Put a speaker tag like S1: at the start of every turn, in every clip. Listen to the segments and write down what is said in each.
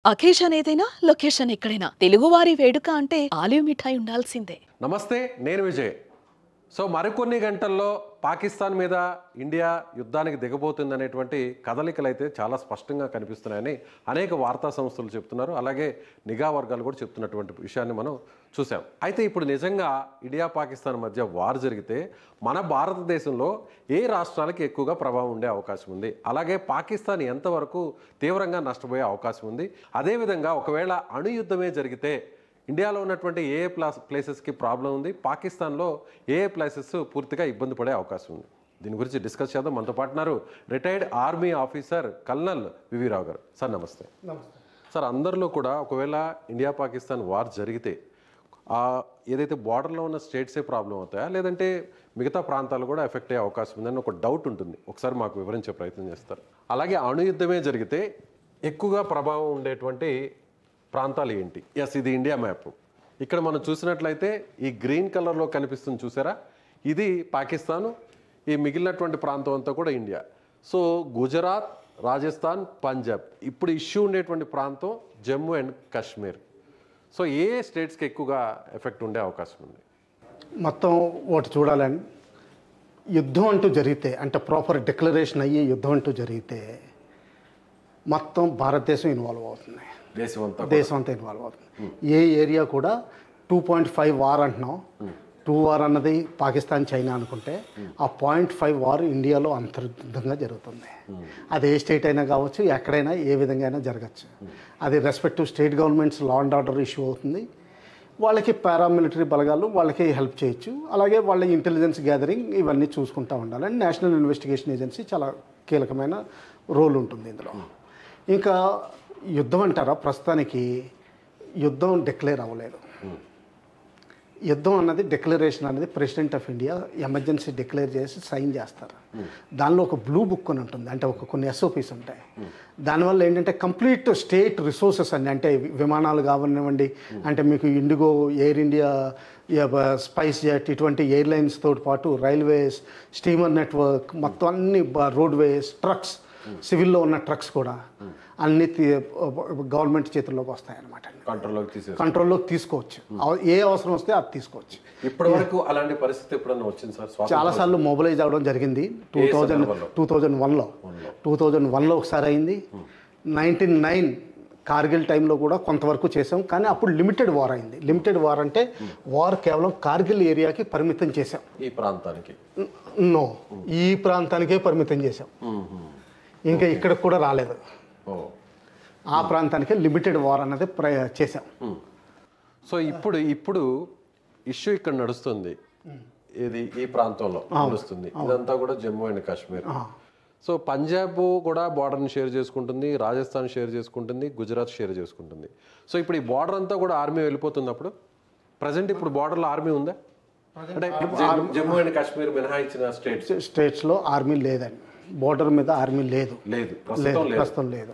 S1: Occasion ఏదైనా location ఎక్కడైనా తెలుగువారి వేడుక అంటే ఆలివ్ మిఠాయి ఉండాల్సిందే.
S2: నమస్తే, నేను విజయ్. మరికొన్ని గంటల్లో పాకిస్తాన్ మీద ఇండియా యుద్ధానికి దిగబోతుందనేటువంటి కదలికలు అయితే చాలా స్పష్టంగా కనిపిస్తున్నాయని అనేక వార్తా సంస్థలు చెప్తున్నారు. అలాగే నిఘా వర్గాలు కూడా చెప్తున్నటువంటి విషయాన్ని మనం చూసాం. అయితే ఇప్పుడు నిజంగా ఇండియా పాకిస్తాన్ మధ్య వార్ జరిగితే మన భారతదేశంలో ఏ రాష్ట్రాలకి ఎక్కువగా ప్రభావం ఉండే అవకాశం ఉంది, అలాగే పాకిస్తాన్ ఎంతవరకు తీవ్రంగా నష్టపోయే అవకాశం ఉంది, అదేవిధంగా ఒకవేళ అణుయుద్ధమే జరిగితే ఇండియాలో ఉన్నటువంటి ఏ ప్లేసెస్కి ప్రాబ్లం ఉంది, పాకిస్తాన్లో ఏ ప్లేసెస్ పూర్తిగా ఇబ్బంది పడే అవకాశం ఉంది. దీని గురించి డిస్కస్ చేద్దాం. మనతో పాటున్నారు రిటైర్డ్ ఆర్మీ ఆఫీసర్ కల్నల్ వివి రావు గారు. సార్ నమస్తే. సార్, అందరిలో కూడా ఒకవేళ ఇండియా పాకిస్తాన్ వార్ జరిగితే ఏదైతే బార్డర్లో ఉన్న స్టేట్సే ప్రాబ్లం అవుతాయా, లేదంటే మిగతా ప్రాంతాలు కూడా ఎఫెక్ట్ అయ్యే అవకాశం ఉందని ఒక డౌట్ ఉంటుంది. ఒకసారి మాకు వివరించే ప్రయత్నం చేస్తారు. అలాగే అణుయుద్ధమే జరిగితే ఎక్కువగా ప్రభావం ఉండేటువంటి ప్రాంతాలు ఏంటి? ఎస్, ఇది ఇండియా మ్యాప్. ఇక్కడ మనం చూసినట్లయితే ఈ గ్రీన్ కలర్లో కనిపిస్తుంది చూసారా, ఇది పాకిస్తాను, ఈ మిగిలినటువంటి ప్రాంతం అంతా కూడా ఇండియా. సో గుజరాత్, రాజస్థాన్, పంజాబ్, ఇప్పుడు ఇష్యూ ఉండేటువంటి ప్రాంతం జమ్మూ అండ్ కాశ్మీర్. సో ఏ స్టేట్స్కి ఎక్కువగా ఎఫెక్ట్ ఉండే అవకాశం ఉంది?
S3: మొత్తం ఒకటి చూడాలండి, యుద్ధం అంటూ జరిగితే అంటే ప్రాపర్ డిక్లరేషన్ అయ్యి యుద్ధం అంటూ జరిగితే మొత్తం భారతదేశం ఇన్వాల్వ్ అవుతుంది, దేశం అంతా ఇన్వాల్వ్ అవుతుంది. ఏ ఏరియా కూడా 2.5 వార్ అంటున్నాం, 2 వార్ అన్నది పాకిస్తాన్ చైనా అనుకుంటే ఆ 0.5 వార్ ఇండియాలో అంతర్గతంగా జరుగుతుంది. అది ఏ స్టేట్ అయినా కావచ్చు, ఎక్కడైనా ఏ విధంగా అయినా జరగచ్చు. అది respective state governments law and order issue అవుతుంది, వాళ్ళకి పారామిలిటరీ బలగాలు వాళ్ళకి హెల్ప్ చేయొచ్చు, అలాగే వాళ్ళ ఇంటెలిజెన్స్ గ్యాదరింగ్ ఇవన్నీ చూసుకుంటూ ఉండాలి. అండ్ నేషనల్ ఇన్వెస్టిగేషన్ ఏజెన్సీ చాలా కీలకమైన రోల్ ఉంటుంది ఇందులో. ఇంకా యుద్ధం అంటారా, ప్రస్తుతానికి యుద్ధం డిక్లేర్ అవ్వలేదు. యుద్ధం అన్నది డిక్లరేషన్ అనేది president of India emergency declare చేసి సైన్ చేస్తారు. దానిలో ఒక బ్లూ బుక్ అని ఉంటుంది, అంటే కొన్ని ఎస్ఓపీస్ ఉంటాయి. దానివల్ల ఏంటంటే కంప్లీట్ స్టేట్ రిసోర్సెస్ అన్ని, అంటే విమానాలు కావనివ్వండి, అంటే మీకు IndiGo, air India, spice jet ఇటువంటి ఎయిర్లైన్స్ తోటి పాటు రైల్వేస్, స్టీమర్ నెట్వర్క్ మొత్తం అన్ని, రోడ్వేస్, ట్రక్స్, సివిల్లో ఉన్న ట్రక్స్ కూడా అన్ని గవర్నమెంట్ చేతుల్లోకి వస్తాయన్నమాట. కంట్రోల్లోకి తీసుకోవచ్చు, ఏ అవసరం వస్తే అది తీసుకోవచ్చు.
S2: ఇప్పటి వరకు అలాంటి పరిస్థితి ఎప్పుడన్నా వచ్చింది సార్?
S3: చాలాసార్లు మొబిలైజ్ అవ్వడం జరిగింది. 2001లో ఒకసారి అయింది. 1999 కార్గిల్ టైంలో కూడా కొంతవరకు చేసాం, కానీ అప్పుడు లిమిటెడ్ వార్ అయింది. లిమిటెడ్ వార్ అంటే వార్ కేవలం కార్గిల్ ఏరియాకి పరిమితం చేసాం,
S2: ఈ ప్రాంతానికి
S3: ఈ ప్రాంతానికే పరిమితం చేసాం, ఇంకా ఇక్కడ కూడా రాలేదు. ఆ ప్రాంతానికి లిమిటెడ్ వార్ అన్నది చేశాం.
S2: సో ఇప్పుడు ఇష్యూ ఇక్కడ నడుస్తుంది, ఇది ఈ ప్రాంతంలో నడుస్తుంది, ఇదంతా కూడా జమ్మూ అండ్ కాశ్మీర్. సో పంజాబ్ కూడా బార్డర్ని షేర్ చేసుకుంటుంది, రాజస్థాన్ షేర్ చేసుకుంటుంది, గుజరాత్ షేర్ చేసుకుంటుంది. సో ఇప్పుడు ఈ బార్డర్ అంతా కూడా ఆర్మీ వెళ్ళిపోతుంది. అప్పుడు ప్రజెంట్ ఇప్పుడు బార్డర్లో ఆర్మీ ఉందా? అంటే జమ్మూ అండ్ కాశ్మీర్ మినహాయించిన
S3: స్టేట్స్లో ఆర్మీ లేదండి, బోర్డర్ మీద ఆర్మీ లేదు, ప్రస్తుతం లేదు.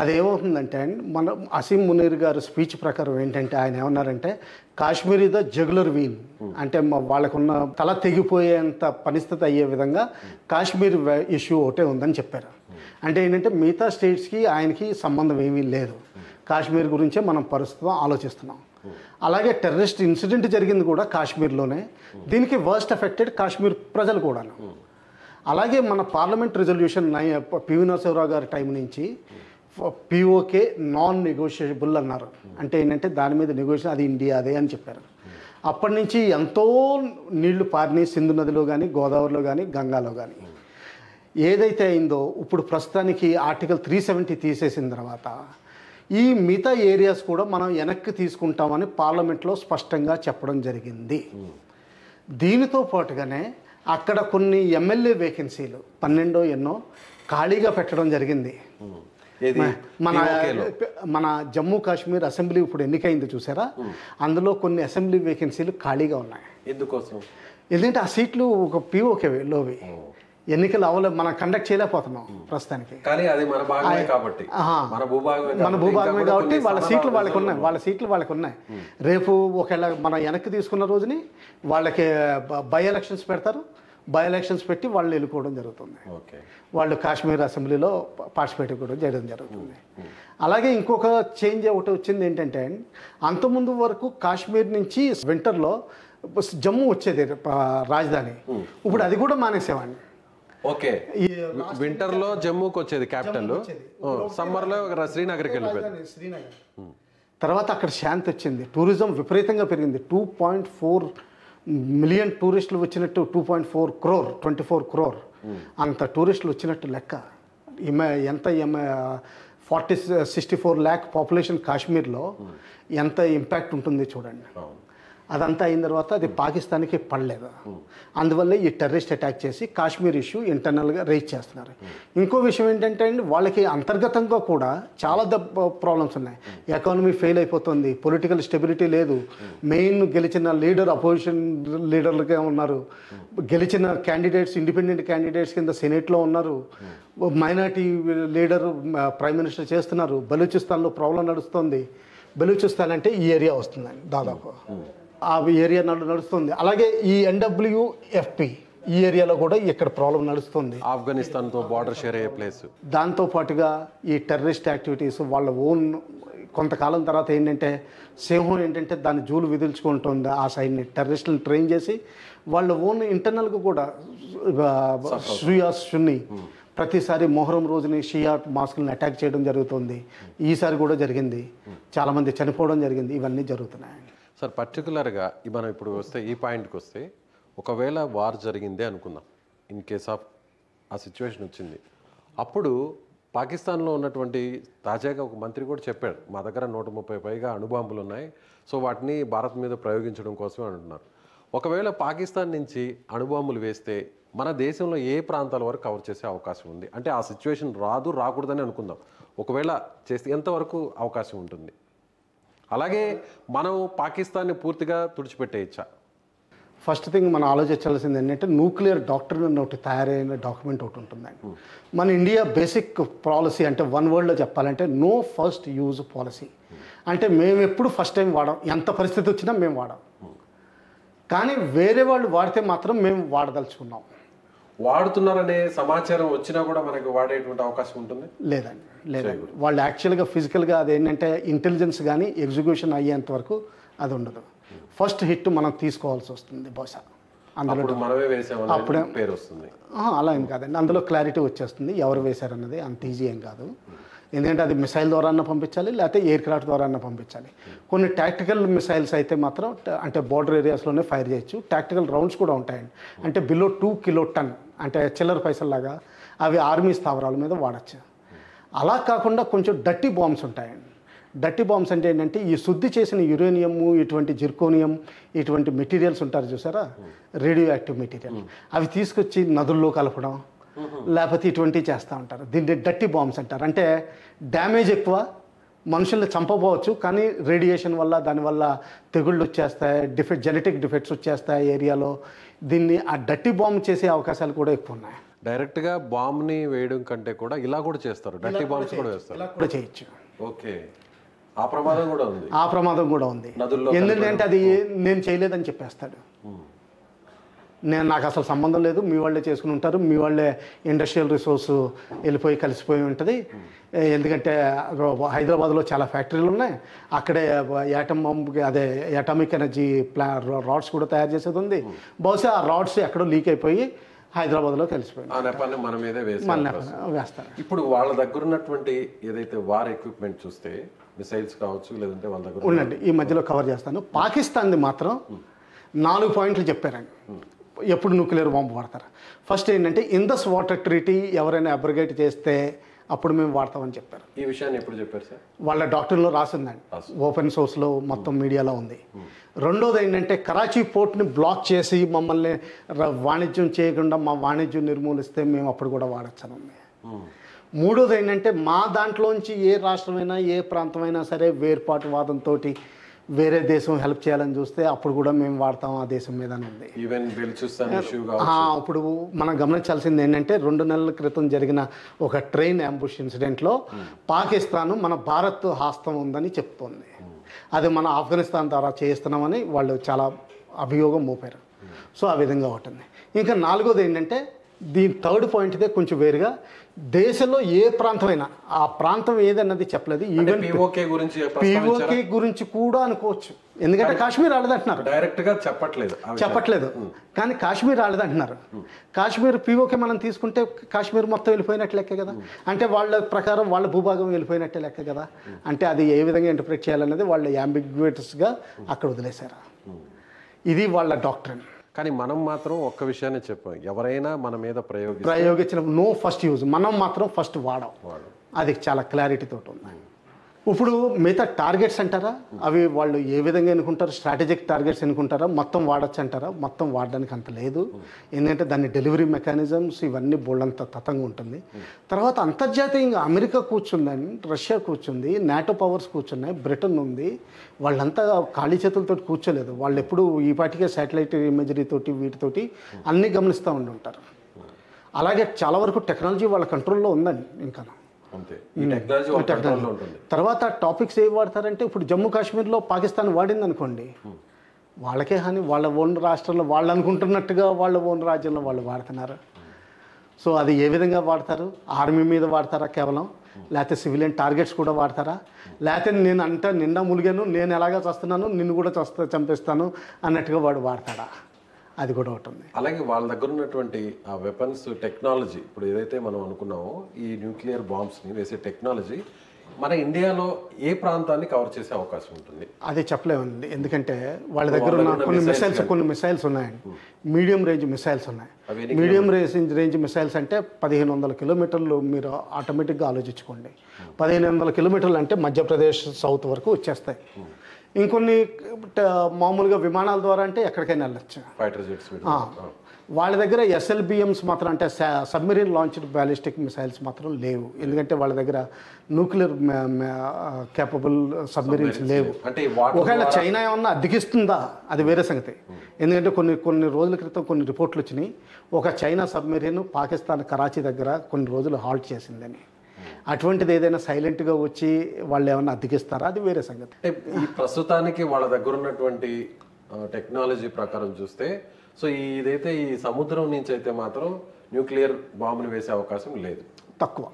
S3: అదేమవుతుందంటే అండి, మన అసీం మునీర్ గారు స్పీచ్ ప్రకారం ఏంటంటే ఆయన ఏమన్నారంటే కాశ్మీర్ ఇస్ ద జగులర్ వీన్, అంటే వాళ్ళకున్న తల తెగిపోయేంత పరిస్థితి అయ్యే విధంగా కాశ్మీర్ ఇష్యూ ఒకటే ఉందని చెప్పారు. అంటే ఏంటంటే మిగతా స్టేట్స్కి ఆయనకి సంబంధం ఏమీ లేదు, కాశ్మీర్ గురించే మనం ప్రస్తుతం ఆలోచిస్తున్నాం. అలాగే టెర్రరిస్ట్ ఇన్సిడెంట్ జరిగింది కూడా కాశ్మీర్లోనే, దీనికి వర్స్ట్ ఎఫెక్టెడ్ కాశ్మీర్ ప్రజలు కూడాను. అలాగే మన పార్లమెంట్ రిజల్యూషన్ పివి నరసింహరావు గారి టైం నుంచి పిఓకే నాన్ నెగోషియబుల్ అన్నారు. అంటే ఏంటంటే దాని మీద నెగోషియేషన్, అది ఇండియా అదే అని చెప్పారు. అప్పటి నుంచి ఎంతో నీళ్లు పారినాయి, సింధు నదిలో కానీ, గోదావరిలో కానీ, గంగాలో కానీ. ఏదైతే అయిందో ఇప్పుడు ప్రస్తుతానికి ఆర్టికల్ 370 తీసేసిన తర్వాత ఈ మిగతా ఏరియాస్ కూడా మనం వెనక్కి తీసుకుంటామని పార్లమెంట్లో స్పష్టంగా చెప్పడం జరిగింది. దీనితో పాటుగానే అక్కడ కొన్ని ఎమ్మెల్యే వేకెన్సీలు 12 ఎన్నో ఖాళీగా పెట్టడం జరిగింది. మన జమ్మూ కాశ్మీర్ అసెంబ్లీ ఇప్పుడు ఎన్నికైంది చూసారా, అందులో కొన్ని అసెంబ్లీ వేకెన్సీలు ఖాళీగా ఉన్నాయి.
S2: ఎందుకోసం?
S3: ఎందుకంటే ఆ సీట్లు ఒక పిఓకేలోవి ఎన్నికలు అవ్వలేదు, మనం కండక్ట్ చేయలేకపోతున్నాం ప్రస్తుతానికి. మన భూభాగమే కాబట్టి వాళ్ళ సీట్లు వాళ్ళకి ఉన్నాయి. రేపు ఒకవేళ మనం వెనక్కి తీసుకున్న రోజుని వాళ్ళకి బై ఎలక్షన్స్ పెడతారు, బై ఎలక్షన్స్ పెట్టి వాళ్ళు ఎన్నుకోవడం జరుగుతుంది.
S2: ఓకే.
S3: వాళ్ళు కాశ్మీర్ అసెంబ్లీలో పార్టిసిపేట్ కూడా చేయడం జరుగుతుంది. అలాగే ఇంకొక చేంజ్ ఒకటి వచ్చింది ఏంటంటే, అంతకుముందు వరకు కాశ్మీర్ నుంచి వింటర్లో జమ్మూ వచ్చేది రాజధాని, ఇప్పుడు అది కూడా మానేసేవాడిని.
S2: ఓకే. వింటర్ లో జమ్మూకి వచ్చేది క్యాపిటల్, సమ్మర్ లో శ్రీనగర్కి వెళ్ళిపోయింది.
S3: శ్రీనగర్ తర్వాత అక్కడ శాంతి వచ్చింది, టూరిజం విపరీతంగా పెరిగింది. 2.4 మిలియన్ టూరిస్టులు వచ్చినట్టు, 2.4 crore 24 crore అంత టూరిస్టులు వచ్చినట్టు లెక్క. ఎంత 64 lakh పాపులేషన్ కాశ్మీర్లో ఎంత ఇంపాక్ట్ ఉంటుంది చూడండి. అదంతా అయిన తర్వాత అది పాకిస్తాన్కి పడలేదు. అందువల్ల ఈ టెర్రరిస్ట్ అటాక్ చేసి కాశ్మీర్ ఇష్యూ ఇంటర్నల్గా రైజ్ చేస్తున్నారు. ఇంకో విషయం ఏంటంటే అండి, వాళ్ళకి అంతర్గతంగా కూడా చాలా ప్రాబ్లమ్స్ ఉన్నాయి. ఎకానమీ ఫెయిల్ అయిపోతుంది, పొలిటికల్ స్టెబిలిటీ లేదు, మెయిన్ గెలిచిన లీడర్ అపోజిషన్ లీడర్లుగా ఉన్నారు, గెలిచిన క్యాండిడేట్స్ ఇండిపెండెంట్ క్యాండిడేట్స్ కింద సెనేట్లో ఉన్నారు, మైనార్టీ లీడర్ ప్రైమ్ మినిస్టర్ చేస్తున్నారు. బలూచిస్తాన్లో ప్రాబ్లం నడుస్తుంది. బలూచిస్తాన్ అంటే ఈ ఏరియా వస్తుందండి దాదాపు, ఆ ఏరియా నడుస్తుంది. అలాగే ఈ NWFP ఈ ఏరియాలో కూడా ఇక్కడ ప్రాబ్లం నడుస్తుంది.
S2: ఆఫ్ఘనిస్తాన్తో బార్డర్ షేర్ అయ్యే ప్లేస్.
S3: దాంతోపాటుగా ఈ టెర్రరిస్ట్ యాక్టివిటీస్ వాళ్ళ ఓన్ కొంతకాలం తర్వాత ఏంటంటే, సింహం ఏంటంటే దాన్ని జూలు విదిల్చుకుంటుంది. ఆ సైడ్ని టెర్రరిస్టులను ట్రైన్ చేసి వాళ్ళ ఓన్ ఇంటర్నల్గా కూడా షియాస్ సున్నీ ప్రతిసారి మొహరం రోజుని షియా మాస్కులను అటాక్ చేయడం జరుగుతుంది. ఈసారి కూడా జరిగింది, చాలామంది చనిపోవడం జరిగింది. ఇవన్నీ జరుగుతున్నాయండి.
S2: సార్, పర్టికులర్గా మనం ఇప్పుడు వస్తే ఈ పాయింట్కి వస్తే, ఒకవేళ వార్ జరిగిందే అనుకుందాం, ఇన్ కేస్ ఆఫ్ ఆ సిచ్యువేషన్ వచ్చింది, అప్పుడు పాకిస్తాన్లో ఉన్నటువంటి తాజాగా ఒక మంత్రి కూడా చెప్పాడు, మా దగ్గర 130 పైగా అణుబాంబులు ఉన్నాయి, సో వాటిని భారత్ మీద ప్రయోగించడం కోసమే అంటున్నారు. ఒకవేళ పాకిస్తాన్ నుంచి అణుబాంబులు వేస్తే మన దేశంలో ఏ ప్రాంతాల వరకు కవర్ చేసే అవకాశం ఉంది? అంటే ఆ సిచ్యువేషన్ రాకూడదని అనుకుందాం, ఒకవేళ చేస్తే ఎంతవరకు అవకాశం ఉంటుంది? అలాగే మనం పాకిస్తాన్ని పూర్తిగా తుడిచిపెట్టేయచ్చా?
S3: ఫస్ట్ థింగ్ మనం ఆలోచించాల్సింది ఏంటంటే, న్యూక్లియర్ డాక్టరీన్ అని ఒకటి తయారైన డాక్యుమెంట్ ఒకటి ఉంటుందండి. మన ఇండియా బేసిక్ పాలసీ అంటే వన్ వర్డ్లో చెప్పాలంటే నో ఫస్ట్ యూజ్ పాలసీ. అంటే మేము ఎప్పుడు ఫస్ట్ టైం వాడాం, ఎంత పరిస్థితి వచ్చినా మేము వాడాం. కానీ వేరే వాళ్ళు వాడితే మాత్రం మేము వాడదలుచుకున్నాం.
S2: వాడుతున్నారనే సమాచారం వచ్చినా కూడా మనకి వాడేటువంటి అవకాశం ఉంటుంది?
S3: లేదండి. వాళ్ళు యాక్చువల్గా ఫిజికల్గా అదేంటంటే ఇంటెలిజెన్స్ కానీ ఎగ్జిక్యూషన్ అయ్యేంత వరకు అది ఉండదు. ఫస్ట్ హిట్ మనం తీసుకోవాల్సి వస్తుంది బహుశా. అందులో
S2: మనమే వేసామని పేరు వస్తుంది.
S3: అలా ఏం కాదండి, అందులో క్లారిటీ వచ్చేస్తుంది ఎవరు వేశారన్నది. అంత ఈజీ ఏం కాదు. ఎందుకంటే అది మిసైల్ ద్వారా పంపించాలి, లేకపోతే ఎయిర్ క్రాఫ్ట్ ద్వారా పంపించాలి. కొన్ని టాక్టికల్ మిసైల్స్ అయితే మాత్రం అంటే బోర్డర్ ఏరియాస్లోనే ఫైర్ చేయొచ్చు. టాక్టికల్ రౌండ్స్ కూడా ఉంటాయండి, అంటే బిలో 2 కిలోటన్, అంటే చిల్లర పైసల్లాగా అవి ఆర్మీ స్థావరాల మీద వాడచ్చు. అలా కాకుండా కొంచెం డర్టీ బాంబ్స్ ఉంటాయండి. డర్టీ బాంబ్స్ అంటే ఏంటంటే, ఈ శుద్ధి చేసిన యురేనియము, ఇటువంటి జిర్కోనియం, ఇటువంటి మెటీరియల్స్ ఉంటారు చూసారా, రేడియో యాక్టివ్ మెటీరియల్, అవి తీసుకొచ్చి నదుల్లో కలపడం, లేకపోతే ఇటువంటివి చేస్తూ ఉంటారు. దీన్ని డర్టీ బాంబ్స్ అంటారు. అంటే డ్యామేజ్ ఎక్కువ, మనుషుల్ని చంపబోవచ్చు, కానీ రేడియేషన్ వల్ల దానివల్ల తెగుళ్ళు వచ్చేస్తాయి, జెనెటిక్ డిఫెక్ట్స్ వచ్చేస్తాయి ఏరియాలో. దీన్ని ఆ డర్టీ బాంబ్ చేసే అవకాశాలు కూడా ఎక్కువ ఉన్నాయి.
S2: డైరెక్ట్గా బాంబ్ని వేయడం కంటే కూడా ఇలా కూడా చేస్తారు, డర్టీ బాంబ్స్ కూడా వేస్తారు.
S3: ఇలా కూడా చేయొచ్చు.
S2: ఓకే. ఆ ప్రమాదం కూడా ఉంది.
S3: ఆ ప్రమాదం కూడా ఉంది. ఎందుకంటే అది నేను చేయలేదని చెప్పేస్తాడు. నాకు అసలు సంబంధం లేదు, మీ వాళ్ళే చేసుకుని ఉంటారు, మీ వాళ్ళే ఇండస్ట్రియల్ రిసోర్స్ వెళ్ళిపోయి కలిసిపోయి ఉంటుంది. ఎందుకంటే హైదరాబాద్లో చాలా ఫ్యాక్టరీలు ఉన్నాయి, అక్కడే యాటమ్ బాంబుకి అదే అటామిక్ ఎనర్జీ రాడ్స్ కూడా తయారు చేసేది ఉంది. బహుశా ఆ రాడ్స్ ఎక్కడో లీక్ అయిపోయి హైదరాబాద్లో కలిసిపోయింది,
S2: మన మీదే
S3: వేస్తారు.
S2: ఇప్పుడు వాళ్ళ దగ్గర ఉన్నటువంటి ఏదైతే వార్ ఎక్విప్మెంట్ చూస్తే మిసైల్స్ కావచ్చు, లేదంటే వాళ్ళ దగ్గర
S3: ఉండండి, ఈ మధ్యలో కవర్ చేస్తాను. పాకిస్తాన్ది మాత్రం 4 పాయింట్లు చెప్పారండి ఎప్పుడు న్యూక్లియర్ బాంబు వాడతారు. ఫస్ట్ ఏంటంటే, ఇందస్ వాటర్ ట్రీటీ ఎవరైనా అబ్రిగేట్ చేస్తే అప్పుడు మేము వాడతామని చెప్పారు.
S2: ఈ విషయాన్ని ఎప్పుడు చెప్పారు సార్?
S3: వాళ్ళ డాక్టర్లో రాసిందండి, ఓపెన్ సోర్స్లో మొత్తం మీడియాలో ఉంది. రెండోది ఏంటంటే, కరాచీ పోర్ట్ని బ్లాక్ చేసి మమ్మల్ని వాణిజ్యం చేయకుండా మా వాణిజ్యం నిర్మూలిస్తే మేము అప్పుడు కూడా వాడచ్చని ఉంది. మూడోది ఏంటంటే, మా దాంట్లోంచి ఏ రాష్ట్రమైనా ఏ ప్రాంతమైనా సరే వేర్పాటువాదంతో వేరే దేశం హెల్ప్ చేయాలని చూస్తే అప్పుడు కూడా మేము వాడతాం ఆ దేశం మీద ఉంది. ఇప్పుడు మనం గమనించాల్సింది ఏంటంటే, 2 నెలల క్రితం జరిగిన ఒక ట్రైన్ అంబుష్ ఇన్సిడెంట్లో పాకిస్తాన్ మన భారత్ హస్తం ఉందని చెప్తోంది. అది మన ఆఫ్ఘనిస్తాన్ ద్వారా చేస్తున్నామని వాళ్ళు చాలా అభియోగం మోపారు. సో ఆ విధంగా ఉంటుంది. ఇంకా నాలుగోది ఏంటంటే దీని థర్డ్ పాయింట్ ఇదే కొంచెం వేరుగా, దేశంలో ఏ ప్రాంతమైనా ఆ ప్రాంతం ఏదన్నది చెప్పలేదు. ఈవెన్ పిఓకే గురించి కూడా అనుకోవచ్చు, ఎందుకంటే కాశ్మీర్ రాలేదంటున్నారు,
S2: డైరెక్ట్గా చెప్పట్లేదు.
S3: కానీ కాశ్మీర్ రాలేదంటున్నారు. కాశ్మీర్ పిఓకే మనం తీసుకుంటే కాశ్మీర్ మొత్తం వెళ్ళిపోయినట్టు లెక్క కదా, అంటే వాళ్ళ ప్రకారం వాళ్ళ భూభాగం వెళ్ళిపోయినట్టే లెక్క కదా. అంటే అది ఏ విధంగా ఇంటర్ప్రిట్ చేయాలనేది వాళ్ళు యాంబిగ్యూటస్గా అక్కడ వదిలేశారు. ఇది వాళ్ళ డాక్ట్రిన్.
S2: కానీ మనం మాత్రం ఒక్క విషయాన్ని చెప్పాం, ఎవరైనా మన మీద
S3: ప్రయోగించిన నో ఫస్ట్ యూజ్, మనం మాత్రం ఫస్ట్ వాడాం. అది చాలా క్లారిటీతో ఉంది. ఇప్పుడు మిగతా టార్గెట్స్ అంటారా, అవి వాళ్ళు ఏ విధంగా ఎన్నుకుంటారు, స్ట్రాటజిక్ టార్గెట్స్ ఎన్నుకుంటారా, మొత్తం వాడచ్చు అంటారా, మొత్తం వాడడానికి అంత లేదు. ఎందుకంటే దాని డెలివరీ మెకానిజమ్స్ ఇవన్నీ బోల్డంత తతంగా ఉంటుంది. తర్వాత అంతర్జాతీయంగా అమెరికా కూర్చుందని, రష్యా కూర్చుంది, నాటో పవర్స్ కూర్చున్నాయి, బ్రిటన్ ఉంది. వాళ్ళంతా ఖాళీ చేతులతో కూర్చోలేదు. వాళ్ళు ఎప్పుడు ఈ పాటికే శాటిలైట్ ఇమేజరీ తోటి వీటితోటి అన్నీ గమనిస్తూ ఉంటారు. అలాగే చాలా వరకు టెక్నాలజీ వాళ్ళ కంట్రోల్లో ఉందండి. ఇంకా తర్వాత టాపిక్స్ ఏవి వాడతారంటే, ఇప్పుడు జమ్మూ కాశ్మీర్లో పాకిస్తాన్ వాడింది అనుకోండి, వాళ్ళకే హాని, వాళ్ళ ఓన్ రాష్ట్రంలో వాళ్ళు అనుకుంటున్నట్టుగా వాళ్ళ ఓన్ రాజ్యంలో వాళ్ళు వాడుతున్నారు. సో అది ఏ విధంగా వాడతారు, ఆర్మీ మీద వాడతారా కేవలం, లేకపోతే సివిలియన్ టార్గెట్స్ కూడా వాడతారా, లేకపోతే నేను నిండా ములిగాను, నేను ఎలాగా చేస్తున్నాను, నిన్ను కూడా చంపేస్తాను అన్నట్టుగా వాడు వాడతాడా, అది కూడా ఒకటి ఉంది.
S2: అలాగే వాళ్ళ దగ్గర ఉన్నటువంటి ఆ వెపన్స్ టెక్నాలజీ, ఇప్పుడు ఏదైతే మనం అనుకున్నామో ఈ న్యూక్లియర్ బాంబ్స్ని వేసే టెక్నాలజీ మన ఇండియాలో ఏ ప్రాంతాన్ని కవర్ చేసే అవకాశం ఉంటుంది
S3: అది చెప్పలేమండి. ఎందుకంటే వాళ్ళ దగ్గర ఉన్న కొన్ని మిసైల్స్ ఉన్నాయండి, మీడియం రేంజ్ మిసైల్స్ ఉన్నాయి. మీడియం రేంజ్ మిసైల్స్ అంటే 1500 కిలోమీటర్లు మీరు ఆటోమేటిక్గా ఆలోచించుకోండి. 1500 కిలోమీటర్లు అంటే మధ్యప్రదేశ్ సౌత్ వరకు వచ్చేస్తాయి. ఇంకొన్ని మామూలుగా విమానాల ద్వారా అంటే ఎక్కడికైనా వెళ్ళచ్చు. వాళ్ళ దగ్గర SLBMs మాత్రం, అంటే సబ్మెరీన్ లాంచ్డ్ బ్యాలిస్టిక్ మిసైల్స్ మాత్రం లేవు. ఎందుకంటే వాళ్ళ దగ్గర న్యూక్లియర్ కేపబుల్ సబ్మెరీన్స్ లేవు. ఒకవేళ చైనా ఏమన్నా అద్దెకిస్తుందా అది వేరే సంగతి. ఎందుకంటే కొన్ని రోజుల క్రితం కొన్ని రిపోర్ట్లు వచ్చినాయి, ఒక చైనా సబ్మెరీన్ పాకిస్తాన్ కరాచీ దగ్గర కొన్ని రోజులు హాల్ట్ చేసిందని. అటువంటిది ఏదైనా సైలెంట్గా వచ్చి వాళ్ళు ఏమన్నా అద్దెకిస్తారా అది వేరే సంగతి.
S2: ఈ ప్రస్తుతానికి వాళ్ళ దగ్గర ఉన్నటువంటి టెక్నాలజీ ప్రకారం చూస్తే, సో ఇదైతే ఈ సముద్రం నుంచి అయితే మాత్రం న్యూక్లియర్ బాంబుని వేసే అవకాశం లేదు.
S3: తక్కువ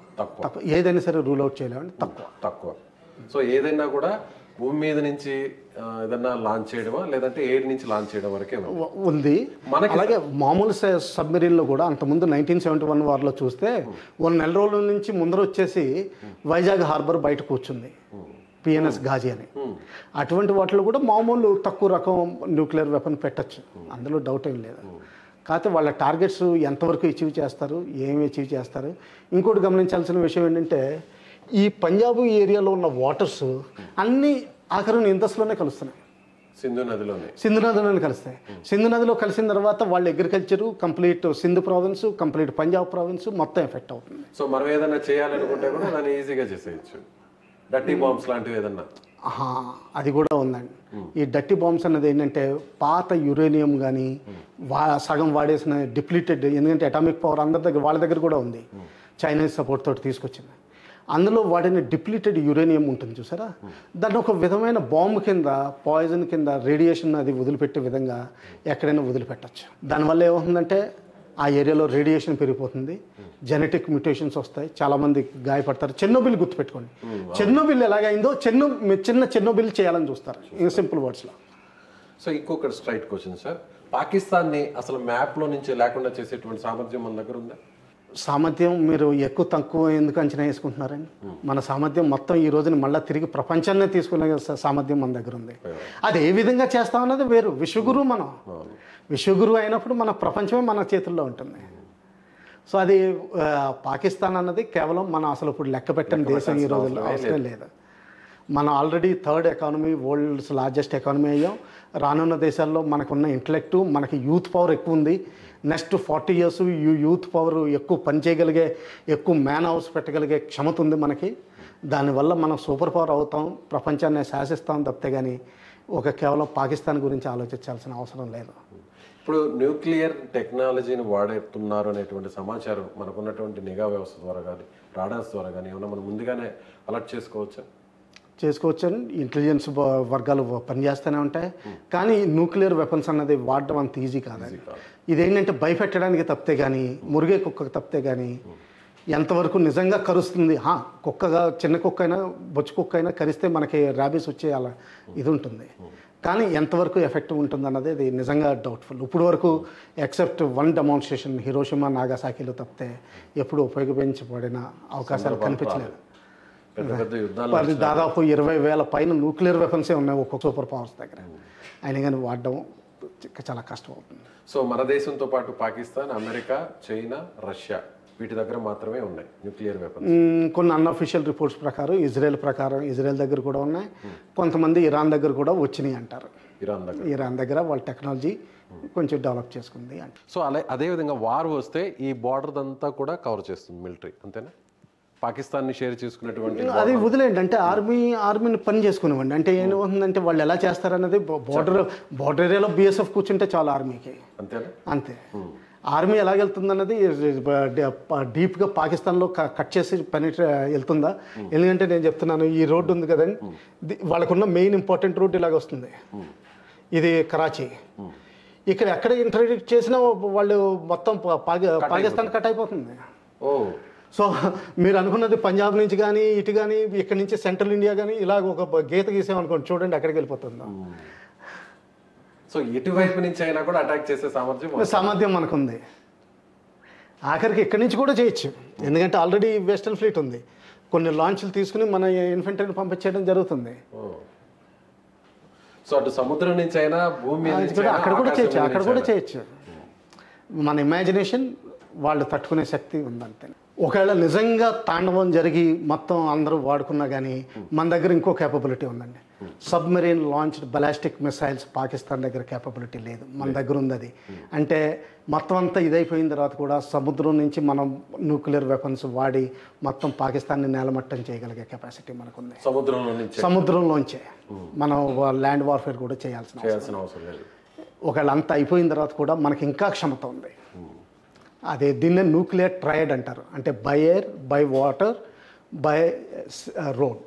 S3: ఏదైనా సరే రూల్ అవుట్ చేయలేమండి,
S2: తక్కువ. సో ఏదైనా కూడా భూమి మీద నుంచి ఏదన్నా లాంచ్ చేయడమా, లేదంటే ఎయిర్ నుంచి లాంచ్ చేయడం వరకే
S3: ఉంది. అలాగే మామూలు సబ్మెరీన్లో కూడా అంతకుముందు 1971 వార్లో చూస్తే 1 నెల రోజుల నుంచి ముందర వచ్చేసి వైజాగ్ హార్బర్ బయట కూర్చుంది, PNS ఘాజీ అని. అటువంటి వాటిలో కూడా మామూలు తక్కువ రకం న్యూక్లియర్ వెపన్ పెట్టచ్చు, అందులో డౌట్ ఏం లేదు. కాకపోతే వాళ్ళ టార్గెట్స్ ఎంతవరకు అచీవ్ చేస్తారు, ఏమి అచీవ్ చేస్తారు. ఇంకోటి గమనించాల్సిన విషయం ఏంటంటే, ఈ పంజాబ్ ఏరియాలో ఉన్న వాటర్స్ అన్నీ ఆఖరు ఇందస్లోనే కలుస్తున్నాయి,
S2: సింధు
S3: నదిలోనే కలుస్తాయి. సింధు నదిలో కలిసిన తర్వాత వాళ్ళ agriculture complete Sindhu province, complete Punjab province మొత్తం ఎఫెక్ట్ అవుతుంది.
S2: సో మనం ఏదైనా చేయాలనుకుంటే కూడా దాన్ని ఈజీగా చేసేయచ్చు. డర్టీ బాంబ్స్ లాంటివి ఏదన్నా
S3: అది కూడా ఉందండి. ఈ డర్టీ బాంబ్స్ అన్నది ఏంటంటే పాత యురేనియం కానీ సగం వాడేసిన డిప్లీటెడ్, ఎందుకంటే అటామిక్ పవర్ అందరి దగ్గర, వాళ్ళ దగ్గర కూడా ఉంది, చైనీస్ సపోర్ట్ తోటి తీసుకొచ్చింది. అందులో వాడిన డిప్లీటెడ్ యురేనియం ఉంటుంది చూసారా, దాన్ని ఒక విధమైన బాంబు కింద, పాయిజన్ కింద, రేడియేషన్ అది వదిలిపెట్టే విధంగా ఎక్కడైనా వదిలిపెట్టచ్చు. దానివల్ల ఏమవుతుందంటే ఆ ఏరియాలో రేడియేషన్ పెరిగిపోతుంది, జెనెటిక్ మ్యూటేషన్స్ వస్తాయి, చాలామంది గాయపడతారు. చెర్నోబిల్ గుర్తుపెట్టుకోండి, చెర్నోబిల్ ఎలాగైందో చెర్నోబిల్ చేయాలని చూస్తారు, ఇన్ సింపుల్ వర్డ్స్లో.
S2: సో ఇంకొకటి స్ట్రైట్ క్వశ్చన్ సార్, పాకిస్తాన్ని అసలు మ్యాప్లో నుంచి లేకుండా చేసేటువంటి సామర్థ్యం మన దగ్గర ఉందా?
S3: సామర్థ్యం మీరు ఎక్కువ తక్కువ ఎందుకు అంచనా వేసుకుంటున్నారండి? మన సామర్థ్యం మొత్తం ఈ రోజున మళ్ళీ తిరిగి ప్రపంచాన్నే తీసుకునే సామర్థ్యం మన దగ్గర ఉంది. అది ఏ విధంగా చేస్తామన్నది వేరు. విశ్వగురు మనం, విశ్వగురు అయినప్పుడు మన ప్రపంచమే మన చేతుల్లో ఉంటుంది. సో అది పాకిస్తాన్ అన్నది కేవలం మనం అసలు ఇప్పుడు లెక్క పెట్టని దేశం ఈ రోజుల్లో అవసరం లేదు. మనం already 3rd economy, world's largest economy అయ్యాం. రానున్న దేశాల్లో మనకున్న ఇంటలెక్టు, మనకి యూత్ పవర్ ఎక్కువ ఉంది. నెక్స్ట్ 40 years యూత్ పవర్ ఎక్కువ పనిచేయగలిగే, ఎక్కువ మ్యాన్ హౌస్ పెట్టగలిగే క్షమత ఉంది మనకి. దానివల్ల మనం సూపర్ పవర్ అవుతాం, ప్రపంచాన్ని శాసిస్తాం తప్పితే కానీ కేవలం పాకిస్తాన్ గురించి ఆలోచించాల్సిన అవసరం లేదు.
S2: ఇప్పుడు న్యూక్లియర్ టెక్నాలజీని వాడుతున్నారు అనేటువంటి సమాచారం మనకున్నటువంటి నిఘా వ్యవస్థ ద్వారా కానీ, రాడార్స్ ద్వారా కానీ ఏమన్నా మనం ముందుగానే అలర్ట్ చేసుకోవచ్చా?
S3: చేసుకోవచ్చని ఇంటెలిజెన్స్ వర్గాలు పనిచేస్తూనే ఉంటాయి. కానీ న్యూక్లియర్ వెపన్స్ అన్నది వాడడం అంత ఈజీ కాదండి. ఇదేంటంటే భయపెట్టడానికి తప్పితే కానీ, మురిగే కుక్కకు తప్పితే కానీ ఎంతవరకు నిజంగా కరుస్తుంది, కుక్కగా చిన్న కుక్క అయినా బొచ్చు కుక్క అయినా కరిస్తే మనకి ర్యాబీస్ వచ్చే అలా ఇది ఉంటుంది. కానీ ఎంతవరకు ఎఫెక్టివ్ ఉంటుంది అన్నది అది నిజంగా డౌట్ఫుల్. ఇప్పుడు వరకు ఎక్సెప్ట్ వన్ డెమాన్స్ట్రేషన్ హిరోషిమా నాగాసాకిలో తప్పితే ఎప్పుడు ఉపయోగించబడిన అవకాశాలు కనిపించలేదు. దాదాపు 20,000 పైన న్యూక్లియర్ వెపన్సే ఉన్నాయి ఒక్కొక్క సూపర్ పవర్స్ దగ్గర. అయినా కానీ వాడడం చాలా కష్టం అవుతుంది.
S2: సో మన దేశంతో పాటు పాకిస్తాన్, అమెరికా, చైనా, రష్యా వీటి దగ్గర మాత్రమే ఉన్నాయి న్యూక్లియర్ వెపన్స్.
S3: కొన్ని అన్అఫీషియల్ రిపోర్ట్స్ ప్రకారం ఇజ్రాయెల్ దగ్గర కూడా ఉన్నాయి. కొంతమంది ఇరాన్ దగ్గర కూడా వచ్చినాయి అంటారు. ఇరాన్ దగ్గర వాళ్ళ టెక్నాలజీ కొంచెం డెవలప్ చేసుకుంది అంటే.
S2: సో అదేవిధంగా వార్ వస్తే ఈ బార్డర్ అంతా కూడా కవర్ చేస్తుంది మిలిటరీ, అంతేనా? పాకిస్తాన్ని షేర్ చేసుకునేటువంటి
S3: అది వదిలేండి, అంటే ఆర్మీని పని చేసుకునేవ్వండి. అంటే ఏమవుతుందంటే వాళ్ళు ఎలా చేస్తారన్నది బార్డర్ ఏరియాలో BSF కూర్చుంటే చాలా ఆర్మీకి,
S2: అంతేనా?
S3: అంతే. ఆర్మీ ఎలాగెళ్తుందన్నది డీప్గా పాకిస్తాన్లో కట్ చేసి పని వెళ్తుందా? ఎందుకంటే నేను చెప్తున్నాను, ఈ రోడ్డు ఉంది కదండి, వాళ్ళకున్న మెయిన్ ఇంపార్టెంట్ రోడ్డు ఇలాగ వస్తుంది. ఇది కరాచీ. ఇక్కడ ఎక్కడ ఇంటర్వ్యూట్ చేసినా వాళ్ళు మొత్తం పాకిస్తాన్ కట్ అయిపోతుంది. సో మీరు అనుకున్నది పంజాబ్ నుంచి కానీ ఇటు కానీ ఇక్కడ నుంచి సెంట్రల్ ఇండియా కానీ ఇలాగ ఒక గీత గీసామనుకోండి, చూడండి ఎక్కడికి వెళ్ళిపోతుందో.
S2: సో ఎటువైపు నుంచి అయినా కూడా అటాక్ చేసే
S3: సామర్థ్యం మనకుంది. ఆఖరికి ఇక్కడి నుంచి కూడా చేయొచ్చు, ఎందుకంటే ఆల్రెడీ వెస్టర్న్ ఫ్లీట్ ఉంది. కొన్ని లాంచ్లు తీసుకుని మన ఇన్ఫెంట్రీని పంపించడం జరుగుతుంది.
S2: సో అటు సముద్రం నుంచి అయినా భూమి
S3: అక్కడ కూడా చేయొచ్చు. మన ఇమాజినేషన్ వాళ్ళు తట్టుకునే శక్తి ఉందంతే. ఒకవేళ నిజంగా తాండవం జరిగి మొత్తం అందరూ వాడుకున్నా కానీ మన దగ్గర ఇంకో కేపబిలిటీ ఉందండి. Submarine launched ballistic missiles Pakistan దగ్గర కేపబిలిటీ లేదు, మన దగ్గర ఉంది అది. అంటే మొత్తం అంతా ఇదైపోయిన తర్వాత కూడా సముద్రం నుంచి మనం న్యూక్లియర్ వెపన్స్ వాడి మొత్తం పాకిస్తాన్ని నేలమట్టం చేయగలిగే కెపాసిటీ మనకుంది. సముద్రంలోంచే మనం ల్యాండ్ వార్ఫేర్ కూడా చేయాల్సిన అవసరం లేదు. ఒకవేళ అంతా అయిపోయిన తర్వాత కూడా మనకి ఇంకా క్షమత ఉంది. అదే దీన్నే న్యూక్లియర్ ట్రయడ్ అంటారు. అంటే by air, by water, by road,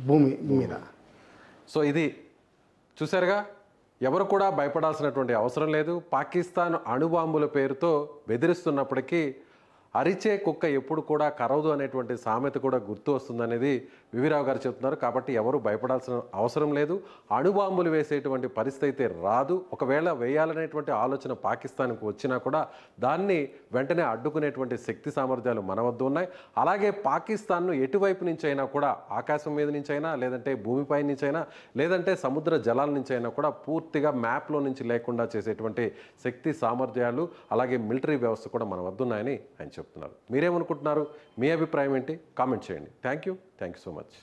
S3: భూమి మీద.
S2: సో ఇది చూసారుగా, ఎవరు కూడా భయపడాల్సినటువంటి అవసరం లేదు. పాకిస్తాన్ అణుబాంబుల పేరుతో బెదిరిస్తున్నప్పటికీ అరిచే కుక్క ఎప్పుడు కూడా కరవదు అనేటువంటి సామెత కూడా గుర్తు వస్తుందనేది వివిరావు గారు చెప్తున్నారు. కాబట్టి ఎవరు భయపడాల్సిన అవసరం లేదు. అణుబాంబులు వేసేటువంటి పరిస్థితి అయితే రాదు. ఒకవేళ వేయాలనేటువంటి ఆలోచన పాకిస్తాన్కు వచ్చినా కూడా దాన్ని వెంటనే అడ్డుకునేటువంటి శక్తి సామర్థ్యాలు మన వద్ద ఉన్నాయి. అలాగే పాకిస్తాన్ను ఎటువైపు నుంచి అయినా కూడా, ఆకాశం మీద నుంచి అయినా, లేదంటే భూమిపై నుంచి అయినా, లేదంటే సముద్ర జలాల నుంచి అయినా కూడా పూర్తిగా మ్యాప్లో నుంచి లేకుండా చేసేటువంటి శక్తి సామర్థ్యాలు, అలాగే మిలిటరీ వ్యవస్థ కూడా మన వద్ద ఉన్నాయని ఆయన చెప్తున్నారు. మీరేమనుకుంటున్నారు? మీ అభిప్రాయం ఏంటి? కామెంట్ చేయండి. Thank you so much.